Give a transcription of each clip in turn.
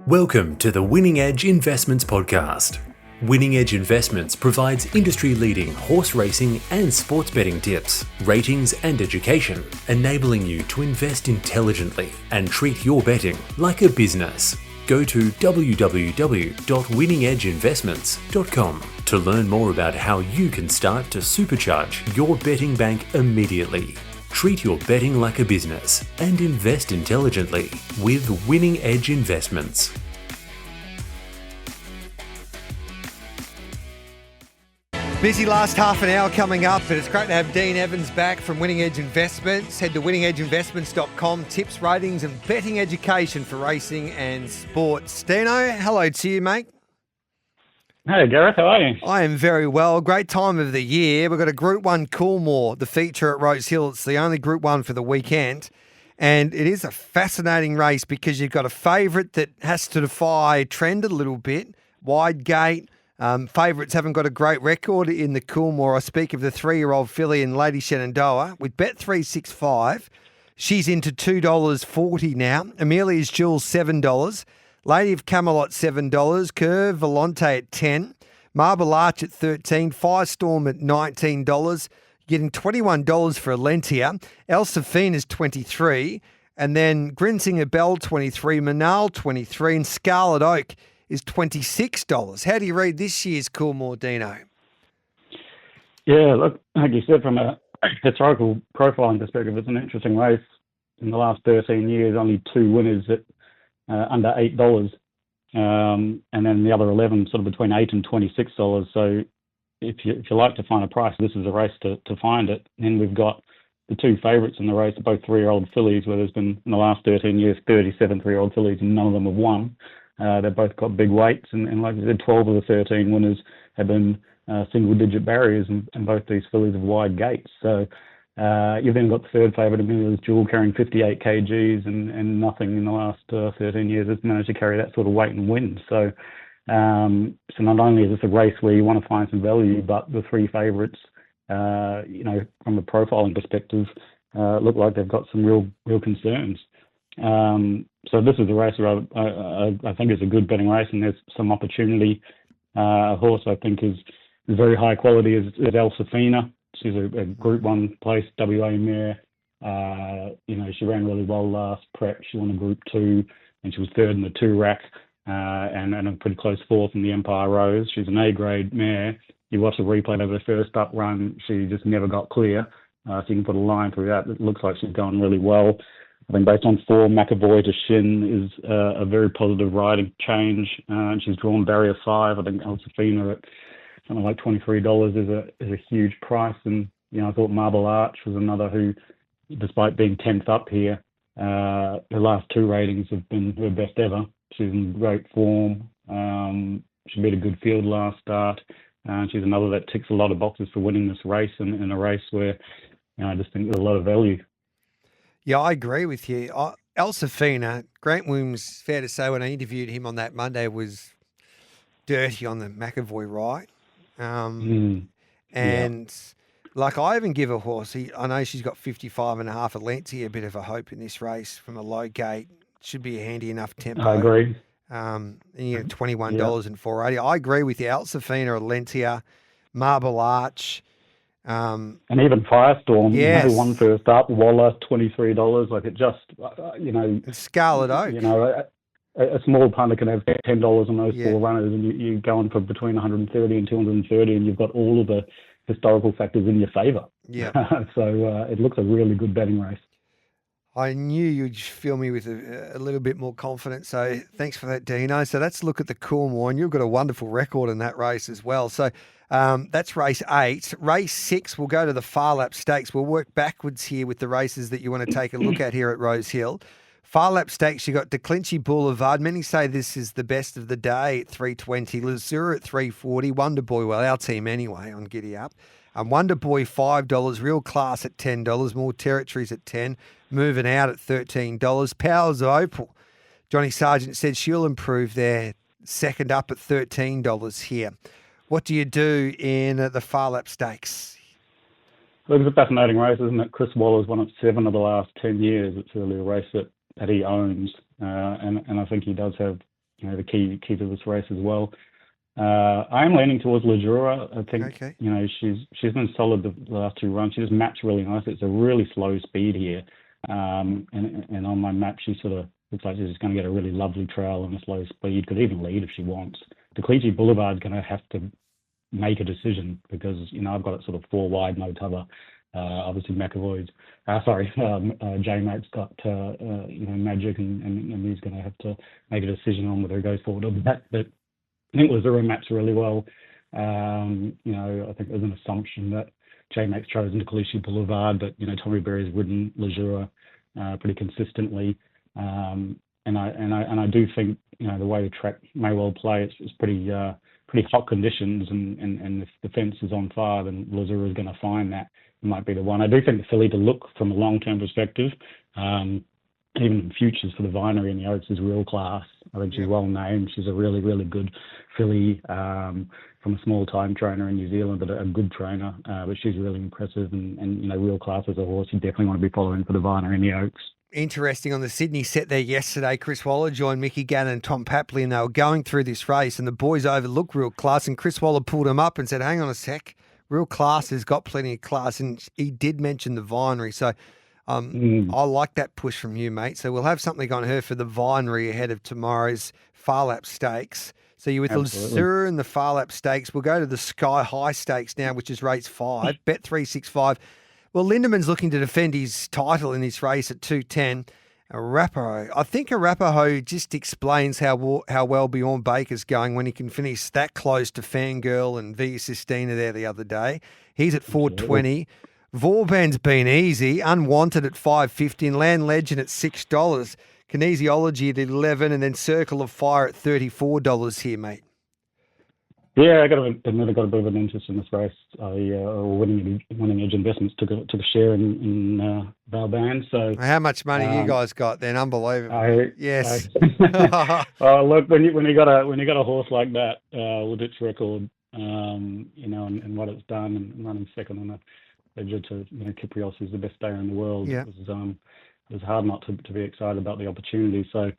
Welcome to the Winning Edge Investments Podcast. Winning Edge Investments provides industry-leading horse racing and sports betting tips, ratings and education, enabling you to invest intelligently and treat your betting like a business. Go to www.winningedgeinvestments.com to learn more about how you can start to supercharge your betting bank immediately. Treat your betting like a business and invest intelligently with Winning Edge Investments. Busy last half an hour coming up, but it's great to have Dean Evans back from Winning Edge Investments. Head to winningedgeinvestments.com, tips, ratings and betting education for racing and sports. Dino, hello to you, mate. Hey, Gareth, how are you? I am very well. Great time of the year. We've got a Group 1 Coolmore, the feature at Rosehill. It's the only Group 1 for the weekend. And it is a fascinating race because you've got a favourite that has to defy trend a little bit. Wide gate. Favourites haven't got a great record in the Coolmore. I speak of the 3-year-old filly and Lady Shenandoah. With Bet365, she's into $2.40 now. Amelia's Jewel, $7. Lady of Camelot, $7. Curve Volante at $10. Marble Arch at $13. Firestorm at $19. Getting $21 for Alentia. Elsafina's $23. And then Grinsinger Bell, $23. Manal, $23. And Scarlet Oak is $26. How do you read this year's Coolmore, Dino? Yeah, look, like you said, from a historical profiling perspective, it's an interesting race. In the last 13 years, only 2 winners at under $8, and then the other 11 sort of between $8 and $26. So if you like to find a price, this is a race to find it. And we've got the 2 favourites in the race, both 3-year-old fillies, where there's been, in the last 13 years, 37 3-year-old fillies, and none of them have won. They've both got big weights, and like I said, 12 of the 13 winners have been single-digit barriers, and both these fillies have wide gates. So you've then got the third favourite, Amelia's Jewel, carrying 58 kgs, and nothing in the last 13 years has managed to carry that sort of weight and win. So not only is this a race where you want to find some value, but the 3 favourites, from a profiling perspective, look like they've got some real concerns. So this is a race where I think is a good betting race, and there's some opportunity. A horse I think is very high quality is Elsafina. She's a Group 1 place WA mare. She ran really well last prep. She won a Group 2, and she was third in the 2 rack, and a pretty close fourth in the Empire Rose. She's an A-grade mare. You watch the replay of her first up run, she just never got clear. So you can put a line through that. It looks like she's going really well. I think based on form, McAvoy to Shin is a very positive riding change, and she's drawn barrier 5. I think Elsafina at something like $23 is a huge price. And I thought Marble Arch was another who, despite being 10th up here, her last 2 ratings have been her best ever. She's in great form. She beat a good field last start, and she's another that ticks a lot of boxes for winning this race, and in a race where I just think there's a lot of value. Yeah, I agree with you. Elsafina, Grant Williams, fair to say, when I interviewed him on that Monday, was dirty on the McAvoy ride. I even give a horse, I know she's got 55.5 Alentia, a bit of a hope in this race from a low gate. Should be a handy enough tempo. I agree. And you get $21 and $4.80. I agree with you. Elsafina, Alentia, Marble Arch. And even Firestorm, yes. Won first up. Waller, $23. Like it just, And Scarlet Oak. A small punter can have $10 on those 4 runners, and you're going for between 130 and 230, and you've got all of the historical factors in your favour. Yeah. So it looks a really good betting race. I knew you'd fill me with a little bit more confidence, so thanks for that, Dino. So let's look at the Coolmore, and you've got a wonderful record in that race as well. So that's race 8. Race 6, we'll go to the Far Lap Stakes. We'll work backwards here with the races that you want to take a look at here at Rosehill. Far Lap Stakes, you got DeClinchy Boulevard. Many say this is the best of the day at $3.20. Lazura at $3.40. Wonder Boy, well, our team anyway, on Giddy Up. Wonder Boy, $5. Real Class at $10. More Territories at $10. Moving Out at $13. Powers of Opal. Johnny Sargent said she'll improve there. Second up at $13 here. What do you do in the Far Lap Stakes? Look, it's a fascinating race, isn't it? Chris Waller's won it 7 of the last 10 years. It's really a race that he owns, and I think he does have the key to this race as well. I am leaning towards Leisure. I think Okay. she's been solid the last 2 runs. She just maps really nicely. It's a really slow speed here, and on my map she sort of looks like she's just going to get a really lovely trail and a slow speed. Could even lead if she wants. The Cleachy Boulevard's going to have to make a decision because I've got it sort of 4 wide, no cover. Obviously McAvoy's, J-Mac's got Magic, and he's going to have to make a decision on whether he goes forward or that. But I think Lazura maps really well. I think there's an assumption that J-Mac's chosen Cleachy Boulevard, but Tommy Berry's ridden Lazura pretty consistently. And I do think the way the track may well play, it's pretty hot conditions, and if the fence is on fire, then Lazura is going to find that. It might be the one. I do think the filly to look from a long-term perspective, even futures for the Vinery and the Oaks, is Real Class. I think she's well named. She's a really, really good filly from a small time trainer in New Zealand, but a good trainer. But she's really impressive, and Real Class as a horse you definitely want to be following for the Vinery and the Oaks. Interesting, on the Sydney set there yesterday, Chris Waller joined Mickey Gannon and Tom Papley, and they were going through this race, and the boys overlooked Real Class, and Chris Waller pulled him up and said, hang on a sec, Real Class has got plenty of class, and he did mention the Vinery. So I like that push from you, mate. So we'll have something on her for the Vinery ahead of tomorrow's Far Lap Stakes. So you're with Lazura and the Far Lap Stakes. We'll go to the Sky High Stakes now, which is race 5, bet 365. Well, Lindeman's looking to defend his title in this race at 210. Arapaho. I think Arapaho just explains how well Bjorn Baker's going when he can finish that close to Fangirl and Via Sistina there the other day. He's at 420. Vauban's been easy, unwanted at 5.50, and Land Legend at $6. Kinesiology at 11, and then Circle of Fire at $34 here, mate. Yeah, I got to admit I got a bit of an interest in this race. Winning Edge Investments took a share in Vauban. So how much money you guys got then? Unbelievable. Yes. Oh, look, when you got a horse like that with its record, and what it's done, and running second on a ledger to Kyprios, who's the best stayer in the world. Yeah. It was hard not to be excited about the opportunity. So,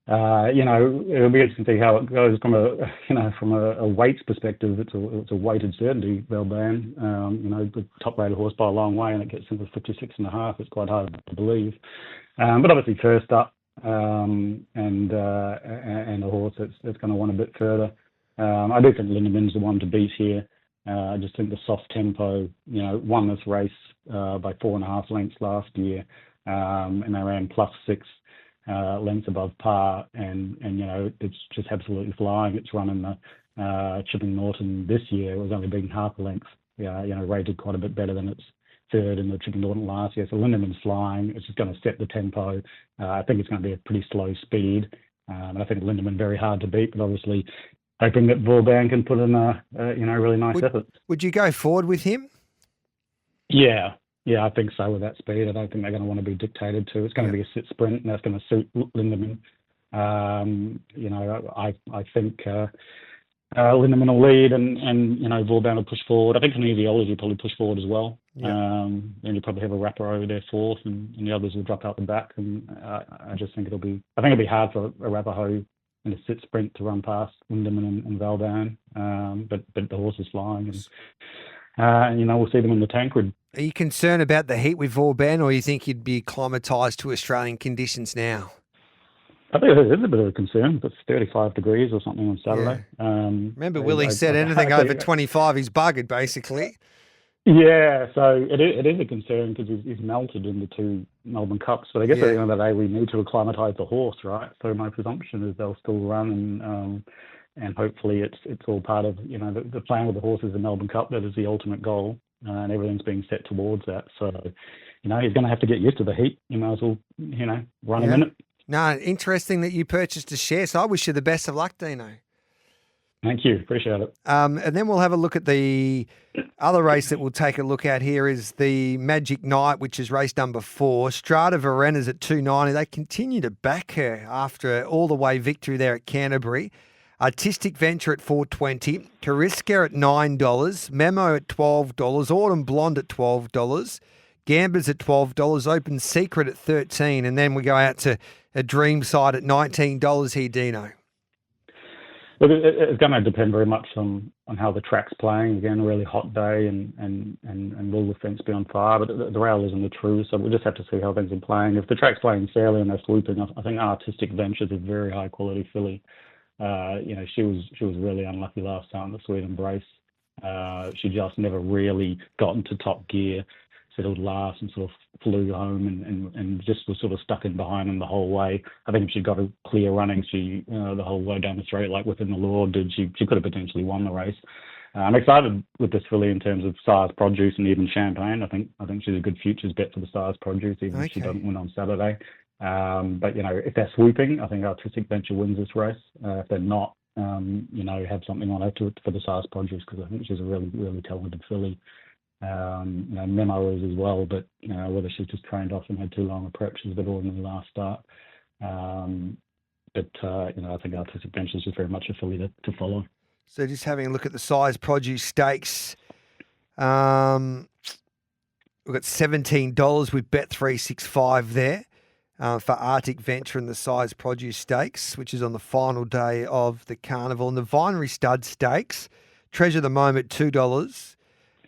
it'll be interesting to see how it goes from a weights perspective. It's a weighted certainty, Vauban. The top-rated horse by a long way, and it gets into 56.5. It's quite hard to believe. But obviously first up, and a horse that's going to want a bit further. I do think Lindeman's the one to beat here. I just think the soft tempo, won this race by 4.5 lengths last year. And they ran +6 lengths above par, and it's just absolutely flying. It's running the Chipping Norton this year. It was only being half a length, rated quite a bit better than its third in the Chipping Norton last year. So Lindeman's flying. It's just going to set the tempo. I think it's going to be a pretty slow speed, and I think Lindeman very hard to beat, but obviously hoping that Vauban can put in a really nice effort. Would you go forward with him? Yeah, I think so with that speed. I don't think they're going to want to be dictated to. It's going to be a sit sprint, and that's going to suit Lindeman. I think Lindeman will lead, and Vauban will push forward. I think Kinesiology will probably push forward as well. Yeah. Then you probably have a wrapper over there fourth, and the others will drop out the back. And I just think it'll be hard for Arapaho in a sit sprint to run past Lindeman and Vauban. But the horse is flying, and we'll see them in the Tancred. Are you concerned about the heat with Vauban, or you think you'd be acclimatised to Australian conditions now? I think it is a bit of a concern. It's 35 degrees or something on Saturday. Yeah. Remember, Willie said anything over 25, he's buggered, basically. Yeah, so it is a concern because he's melted in the 2 Melbourne Cups. But I guess at the end of the day, we need to acclimatise the horse, right? So my presumption is they'll still run, and hopefully it's all part of the plan with the horse is the Melbourne Cup. That is the ultimate goal, and everything's being set towards that. So he's going to have to get used to the heat. You might as well run him in it. No, interesting that you purchased a share. So I wish you the best of luck, Dino. Thank you. Appreciate it. And then we'll have a look at the other race that we'll take a look at here is the Magic Night, which is race number 4. Strata Varena's at 290. They continue to back her after all the way victory there at Canterbury. Artistic Venture at $4.20, Cariska at $9, Memo at $12, Autumn Blonde at $12, Gambas at $12, Open Secret at $13, and then we go out to a Dream Side at $19 here, Dino. Look, it's going to depend very much on how the track's playing. Again, a really hot day, and will the fence be on fire? But the rail isn't the true, so we'll just have to see how things are playing. If the track's playing fairly and they're swooping, I think Artistic Ventures is a very high quality filly. She was really unlucky last time, the Sweden Brace. She just never really got into top gear, settled last and sort of flew home and just was sort of stuck in behind them the whole way. I think if she'd got a clear running, she the whole way down the straight, like within the law, she could have potentially won the race. I'm excited with this filly in terms of size, produce, and even champagne. I think she's a good futures bet for the size, produce, even if she doesn't win on Saturday. But if they're swooping, I think Artistic Venture wins this race. If they're not, have something on her for the size, produce, because I think she's a really, really talented filly. Memo is as well, but whether she's just trained off and had too long a prep, she's a bit all in the last start. I think Artistic Venture is just very much a filly to follow. So just having a look at the size produce stakes. We've got $17 with Bet365 there for Arctic Venture and the size produce stakes, which is on the final day of the carnival. And the Vinery Stud Stakes, Treasure of the Moment, $2.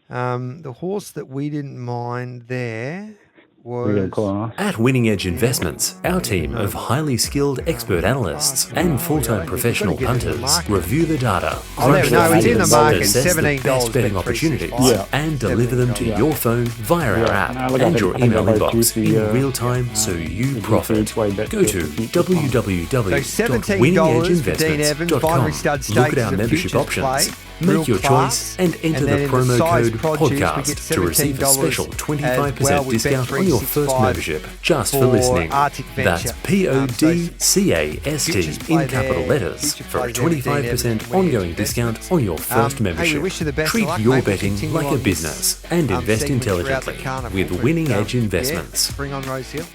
The horse that we didn't mind there was... At Winning Edge Investments, our team of highly skilled expert analysts and full-time professional punters review the data, crunch the figures, assess the best betting opportunities, and deliver them to your phone via our app and your email inbox in real time so you profit. Go to www.winningedgeinvestments.com. Look at our membership options. Make your choice and enter the promo code PODCAST to receive a special 25% discount on your first membership just for listening. That's PODCAST in capital letters for a 25% ongoing discount on your first membership. Treat your betting like a business and invest intelligently with Winning Edge Investments. Bring on Rosehill.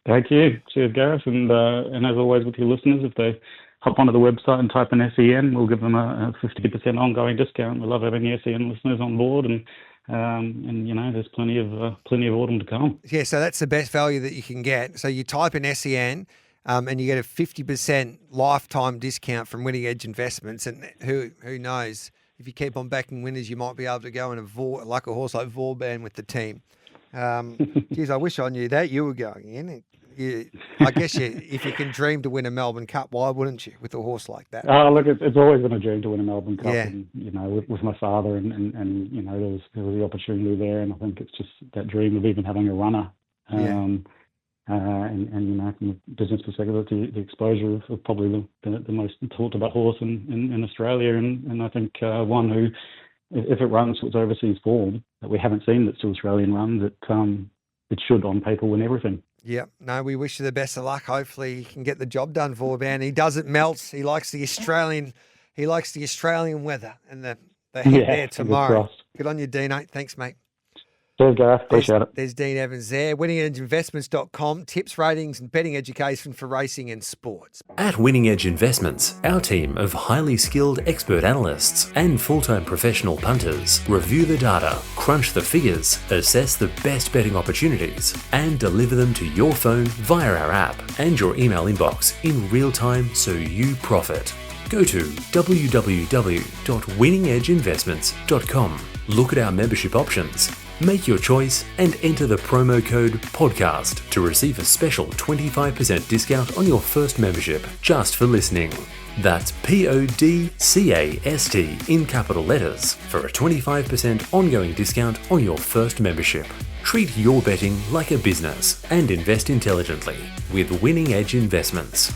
Thank you. Cheers, Gareth. And as always with your listeners, if they hop onto the website and type in SEN, we'll give them a 50% ongoing discount. We love having the SEN listeners on board, and there's plenty of autumn to come. Yeah, so that's the best value that you can get. So you type in SEN, and you get a 50% lifetime discount from Winning Edge Investments. And who knows, if you keep on backing winners, you might be able to go in a horse like Vauban with the team. Geez, I wish I knew that you were going in. I guess if you can dream to win a Melbourne Cup, why wouldn't you with a horse like that? Look, it's always been a dream to win a Melbourne Cup, and with my father, and there was the opportunity there, and I think it's just that dream of even having a runner, and from a business perspective, the exposure of probably the most talked about horse in Australia, and I think one who, if it runs to its overseas form that we haven't seen that's still Australian runs, it should on paper win everything. Yeah, no, we wish you the best of luck. Hopefully he can get the job done, Vauban. He doesn't melt. He likes the Australian weather and the heat there tomorrow. Good on you, Dino. Thanks, mate. Cheers, Gareth. Appreciate it. There's Dean Evans there. WinningEdgeInvestments.com. Tips, ratings and betting education for racing and sports. At Winning Edge Investments, our team of highly skilled expert analysts and full-time professional punters review the data, crunch the figures, assess the best betting opportunities, and deliver them to your phone via our app and your email inbox in real time so you profit. Go to www.winningedgeinvestments.com. Look at our membership options. Make your choice and enter the promo code PODCAST to receive a special 25% discount on your first membership just for listening. That's PODCAST in capital letters for a 25% ongoing discount on your first membership. Treat your betting like a business and invest intelligently with Winning Edge Investments.